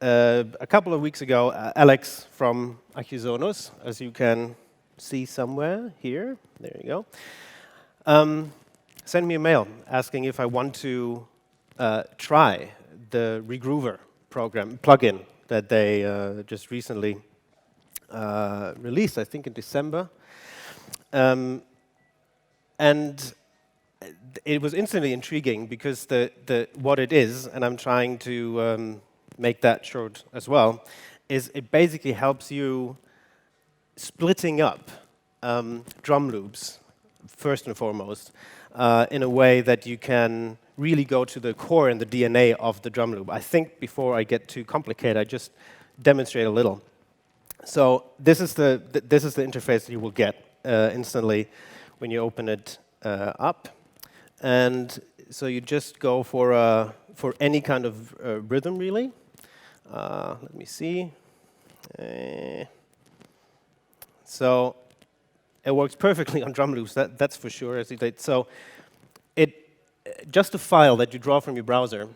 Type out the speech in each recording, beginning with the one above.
a couple of weeks ago, Alex from Accusonus, as you can see somewhere here, there you go, sent me a mail asking if I want to try the Regroover program plugin that they just recently released, I think in December. And it was instantly intriguing because what it is, and I'm trying to make that short as well, is it basically helps you splitting up drum loops, first and foremost, in a way that you can really go to the core and the DNA of the drum loop. I think before I get too complicated, I just demonstrate a little. So this is the interface that you will get instantly when you open it up, and so you just go for any kind of rhythm, really. Let me see. So it works perfectly on drum loops. That's for sure. So just a file that you draw from your browser,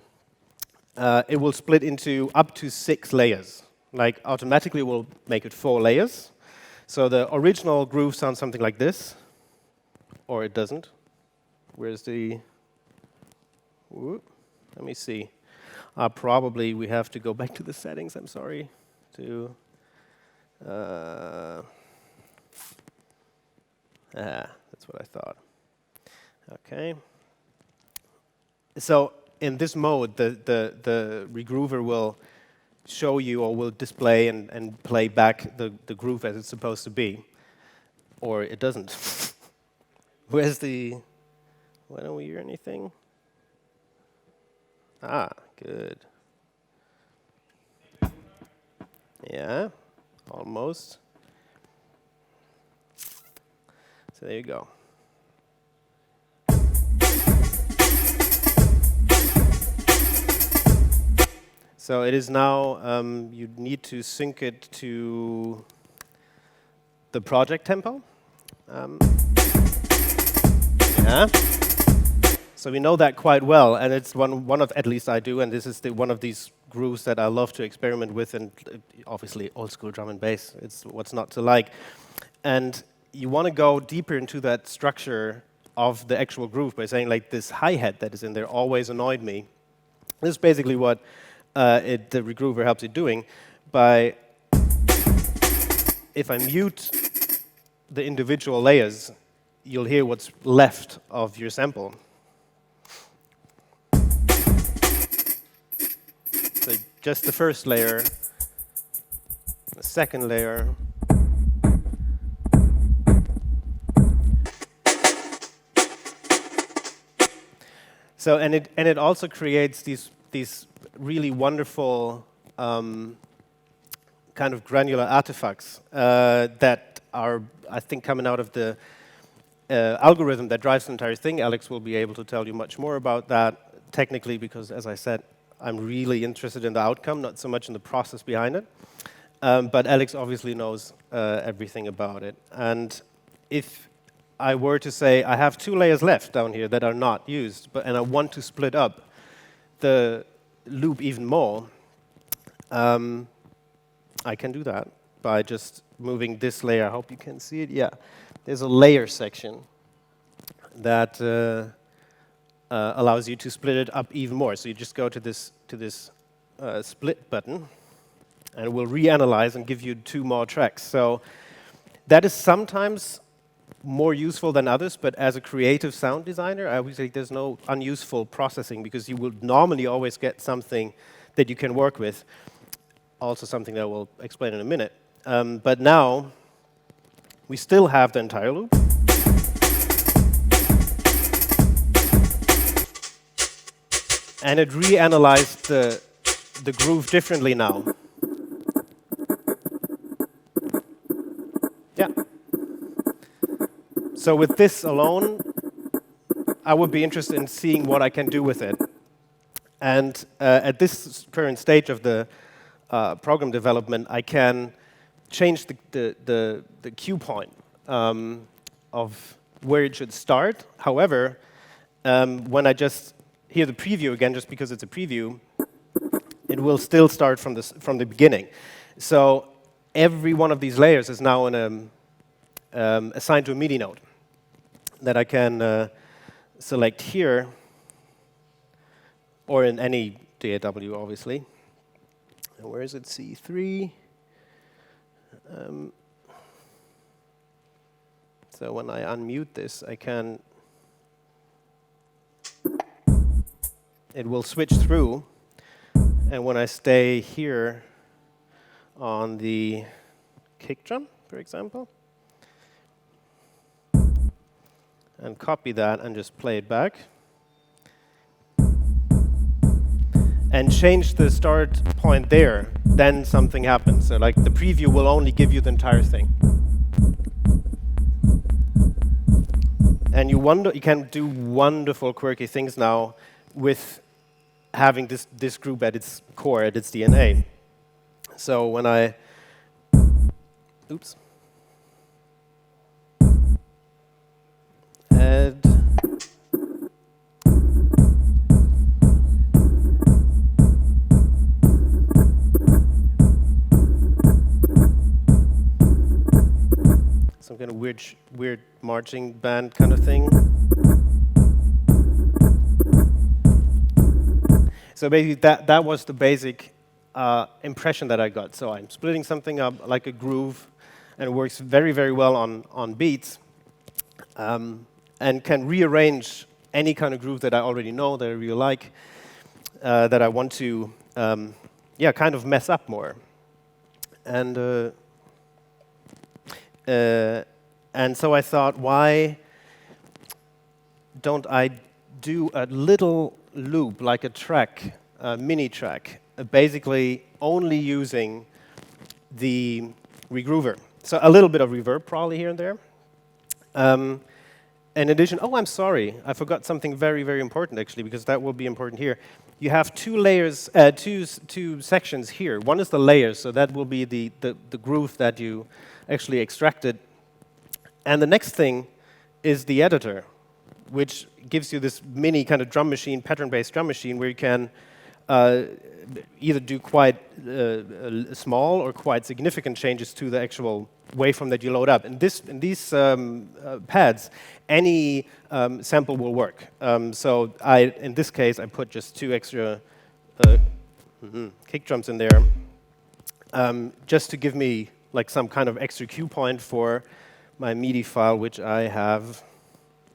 it will split into up to 6 layers. Like automatically, will make it 4 layers. So the original groove sounds something like this, or it doesn't. Where's the? Whoop, let me see. Probably we have to go back to the settings. I'm sorry. That's what I thought. Okay. So in this mode, the Regroover will show you or will display and play back the groove as it's supposed to be, or it doesn't. Where's the? Why don't we hear anything? Good. Yeah, almost. So there you go. So it is now, you need to sync it to the project tempo. Yeah. So we know that quite well, and it's one of, at least I do, and this is one of these grooves that I love to experiment with, and obviously old school drum and bass, it's what's not to like. And you want to go deeper into that structure of the actual groove by saying, like, this hi-hat that is in there always annoyed me. This is basically what the Regroover helps you doing by, if I mute the individual layers, you'll hear what's left of your sample. So just the first layer, the second layer. So and it also creates these really wonderful kind of granular artifacts that are, I think, coming out of the algorithm that drives the entire thing. Alex will be able to tell you much more about that technically, because, as I said, I'm really interested in the outcome, not so much in the process behind it. But Alex obviously knows everything about it. And if I were to say I have 2 layers left down here that are not used, and I want to split up the loop even more, I can do that by just moving this layer. I hope you can see it. Yeah, there's a layer section that allows you to split it up even more. So you just go to this split button, and it will reanalyze and give you 2 more tracks. So that is sometimes more useful than others, but as a creative sound designer, I would say there's no unuseful processing, because you will normally always get something that you can work with. Also something that we'll explain in a minute. But now, we still have the entire loop. And it reanalyzed the groove differently now. Yeah. So with this alone, I would be interested in seeing what I can do with it. And at this current stage of the program development, I can change the cue point of where it should start. However, when I just hear the preview again, just because it's a preview, it will still start from the beginning. So every one of these layers is now assigned to a MIDI node that I can select here, or in any DAW, obviously. And where is it? C3. So when I unmute this, it will switch through. And when I stay here on the kick drum, for example, and copy that and just play it back, and change the start point there, then something happens. So like the preview will only give you the entire thing. And you can do wonderful, quirky things now with having this group at its core, at its DNA. So when I, add, some kind of weird marching band kind of thing. So basically, that was the basic impression that I got. So I'm splitting something up like a groove, and it works very, very well on beats, and can rearrange any kind of groove that I already know, that I really like, that I want to, kind of mess up more. And so I thought, why don't I do a little loop, like a track, a mini track, basically only using the regroover. So a little bit of reverb probably here and there. In addition, I'm sorry, I forgot something very, very important actually, because that will be important here. You have two layers, two sections here. One is the layers, so that will be the groove that you actually extracted. And the next thing is the editor, which gives you this mini kind of drum machine, pattern-based drum machine, where you can either do quite small or quite significant changes to the actual waveform that you load up. In these pads, any sample will work. So in this case, I put just 2 extra kick drums in there, just to give me like some kind of extra cue point for my MIDI file, which I have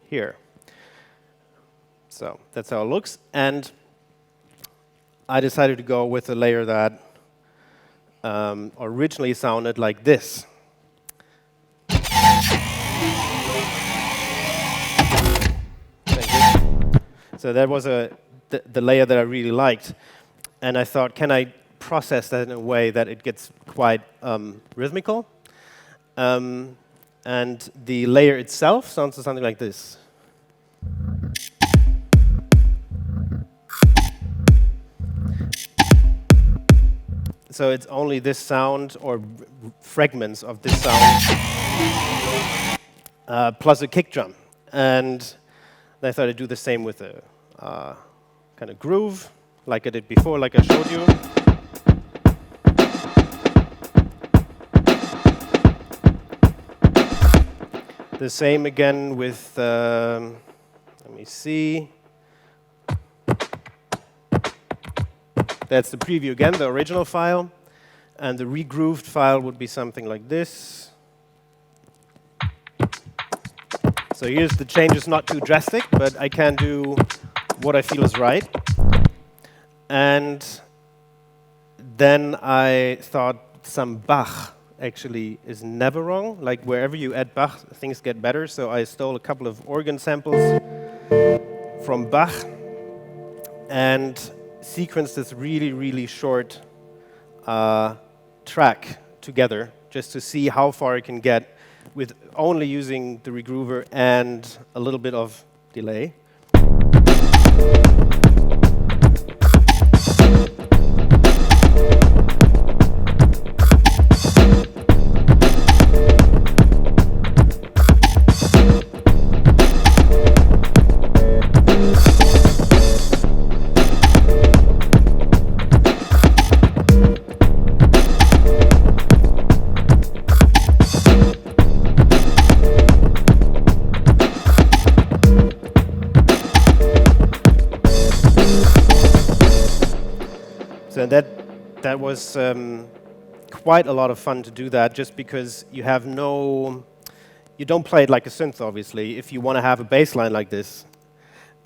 here. So that's how it looks. And I decided to go with a layer that originally sounded like this. So that was the layer that I really liked. And I thought, can I process that in a way that it gets quite rhythmical? And the layer itself sounds something like this. So it's only this sound, or fragments of this sound, plus a kick drum. And I thought I'd do the same with a kind of groove, like I did before, like I showed you. The same again with, let me see. That's the preview again, the original file. And the regrooved file would be something like this. So here's the changes, not too drastic, but I can do what I feel is right. And then I thought some Bach actually is never wrong. Like wherever you add Bach, things get better. So I stole a couple of organ samples from Bach and sequenced this really, really short track together just to see how far I can get with only using the Regroover and a little bit of delay. that was quite a lot of fun to do that, just because you don't play it like a synth, obviously. If you want to have a bass line like this,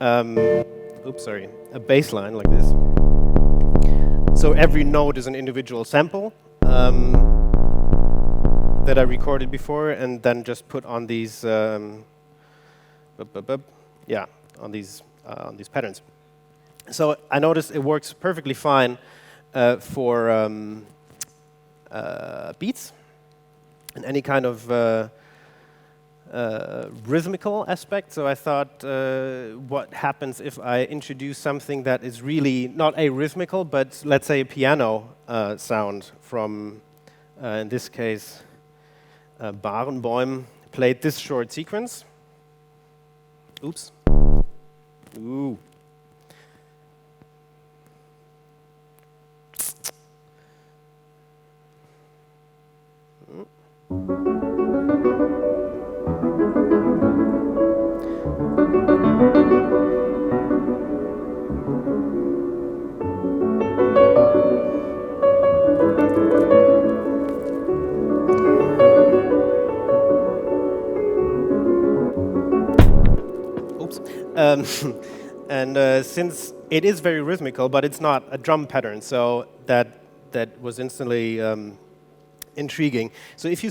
a bass line like this. So every note is an individual sample that I recorded before, and then just put on these, on these patterns. So I noticed it works perfectly fine for beats and any kind of rhythmical aspect. So I thought, what happens if I introduce something that is really not arrhythmical, but let's say a piano sound from, in this case, Barenboim played this short sequence. Oops. Ooh. Since it is very rhythmical, but it's not a drum pattern, so that was instantly intriguing. So if you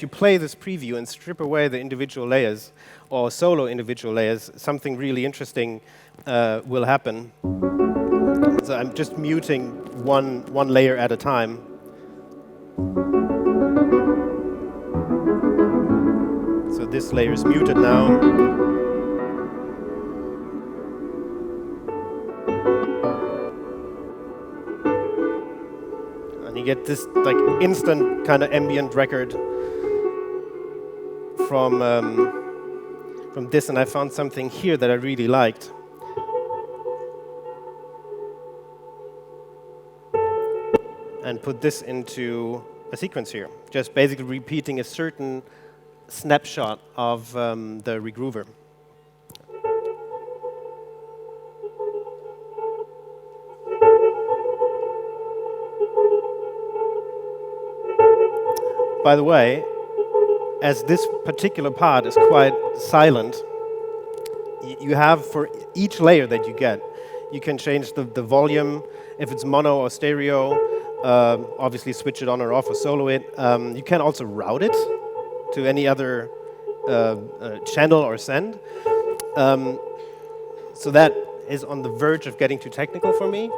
play this preview and strip away the individual layers, or solo individual layers, something really interesting will happen. So I'm just muting one layer at a time. So this layer is muted now. You get this like instant kind of ambient record from this, and I found something here that I really liked. And put this into a sequence here, just basically repeating a certain snapshot of the Regroover. By the way, as this particular part is quite silent, you have for each layer that you get, you can change the volume, if it's mono or stereo, obviously switch it on or off or solo it. You can also route it to any other channel or send. So that is on the verge of getting too technical for me,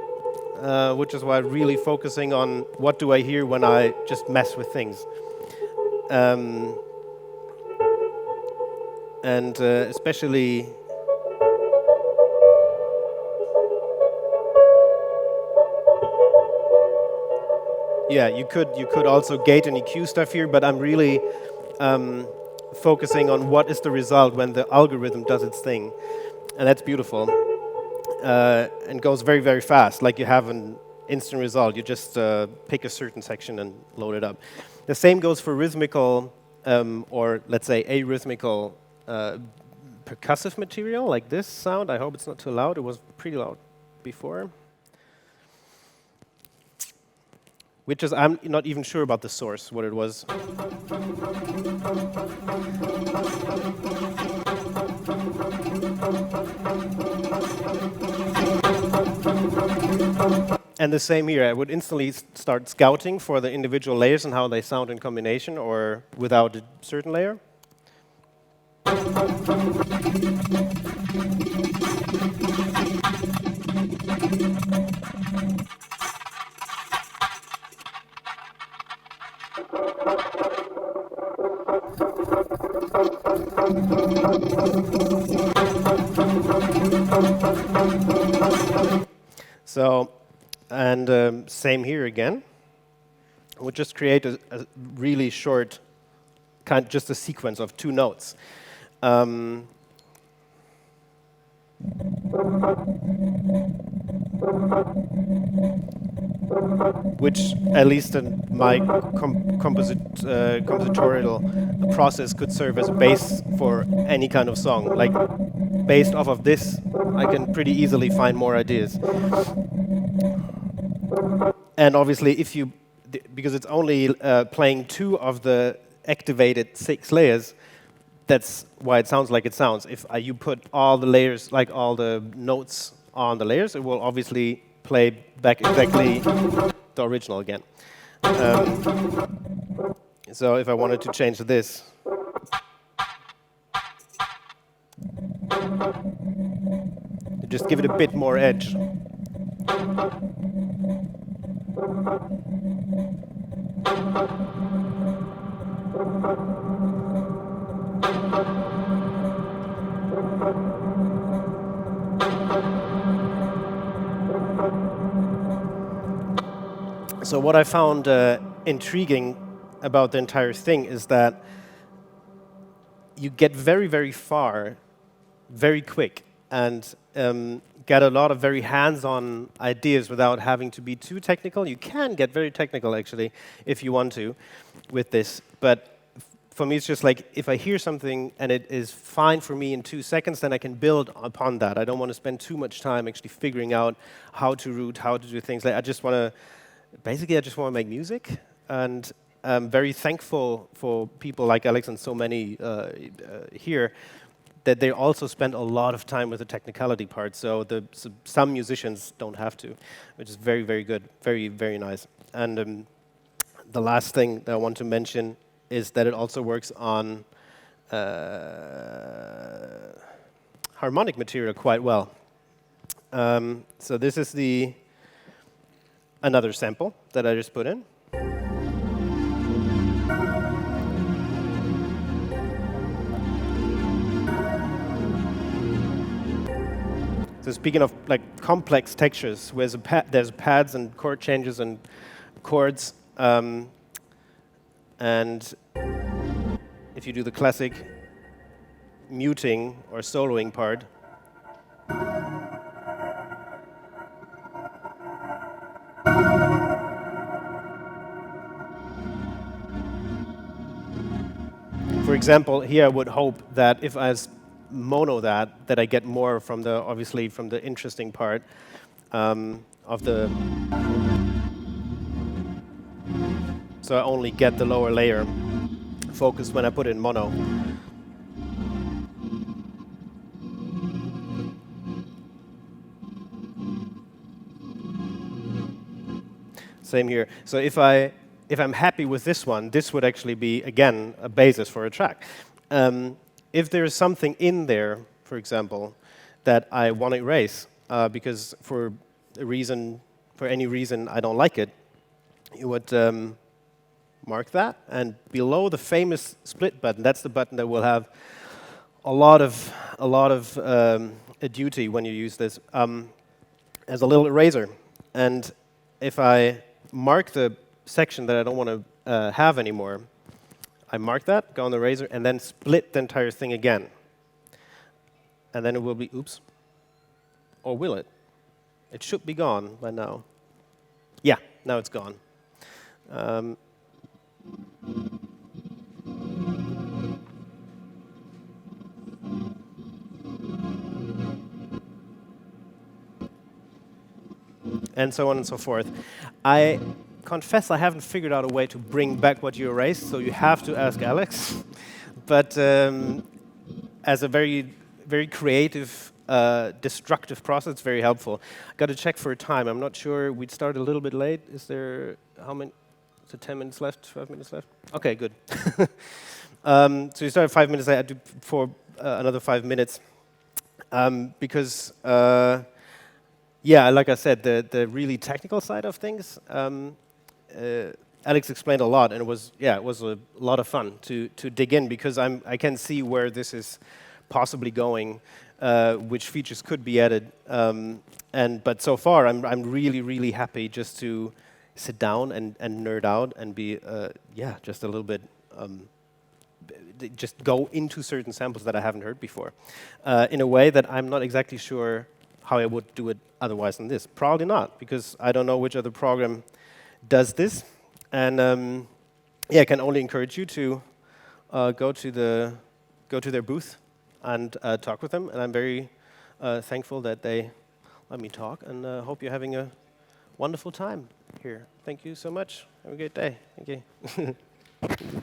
which is why I'm really focusing on what do I hear when I just mess with things. Especially you could also gate and EQ stuff here, but I'm really focusing on what is the result when the algorithm does its thing, and that's beautiful, and goes very, very fast. Like you have an instant result. You just pick a certain section and load it up. The same goes for rhythmical, or let's say arrhythmical percussive material, like this sound. I hope it's not too loud. It was pretty loud before. Which is, I'm not even sure about the source, what it was. And the same here, I would instantly start scouting for the individual layers and how they sound in combination or without a certain layer. So, and same here again. We'll just create a really short, just a sequence of 2 notes. Which, at least in my compositorial process, could serve as a base for any kind of song. Like, based off of this, I can pretty easily find more ideas. And obviously, because it's only playing 2 of the activated 6 layers, that's why it sounds like it sounds. If you put all the layers, like all the notes on the layers, it will obviously play back exactly the original again. So if I wanted to change this, just give it a bit more edge. So what I found intriguing about the entire thing is that you get very, very far, very quick, and get a lot of very hands-on ideas without having to be too technical. You can get very technical, actually, if you want to, with this. But for me, it's just like, if I hear something and it is fine for me in 2 seconds, then I can build upon that. I don't want to spend too much time actually figuring out how to route, how to do things. Like, I just want to make music, and I'm very thankful for people like Alex and so many here, that they also spend a lot of time with the technicality part. So some musicians don't have to, which is very, very good, very, very nice. And the last thing that I want to mention is that it also works on harmonic material quite well. So this is another sample that I just put in. So speaking of like complex textures, where there's pads and chord changes and chords, and if you do the classic muting or soloing part, for example, here I would hope that if I mono that I get more from obviously from the interesting part of the. So I only get the lower layer focused when I put it in mono. Same here. So if I'm happy with this one, this would actually be, again, a basis for a track. If there is something in there, for example, that I want to erase because for any reason I don't like it, you would mark that, and below the famous split button, that's the button that will have a lot of duty when you use this, as a little eraser. And if I mark the section that I don't want to have anymore, I mark that, go on the eraser, and then split the entire thing again. And then it will be, oops. Or will it? It should be gone by now. Yeah, now it's gone. And so on and so forth. I confess I haven't figured out a way to bring back what you erased, so you have to ask Alex. But as a very, very creative, destructive process, it's very helpful. Got to check for a time. I'm not sure. We'd start a little bit late. Is there, how many? Is it 10 minutes left, 5 minutes left? Okay, good. So you started 5 minutes late. I do for another 5 minutes. Because, yeah, like I said, the really technical side of things, Alex explained a lot, and it was a lot of fun to dig in, because I can see where this is possibly going, which features could be added. But so far, I'm really, really happy just to sit down and nerd out and be, just a little bit, just go into certain samples that I haven't heard before, in a way that I'm not exactly sure how I would do it otherwise than this. Probably not, because I don't know which other program does this. And I can only encourage you to go to their booth and talk with them. And I'm very thankful that they let me talk, and hope you're having a wonderful time. here. Thank you so much. Have a great day. Thank you.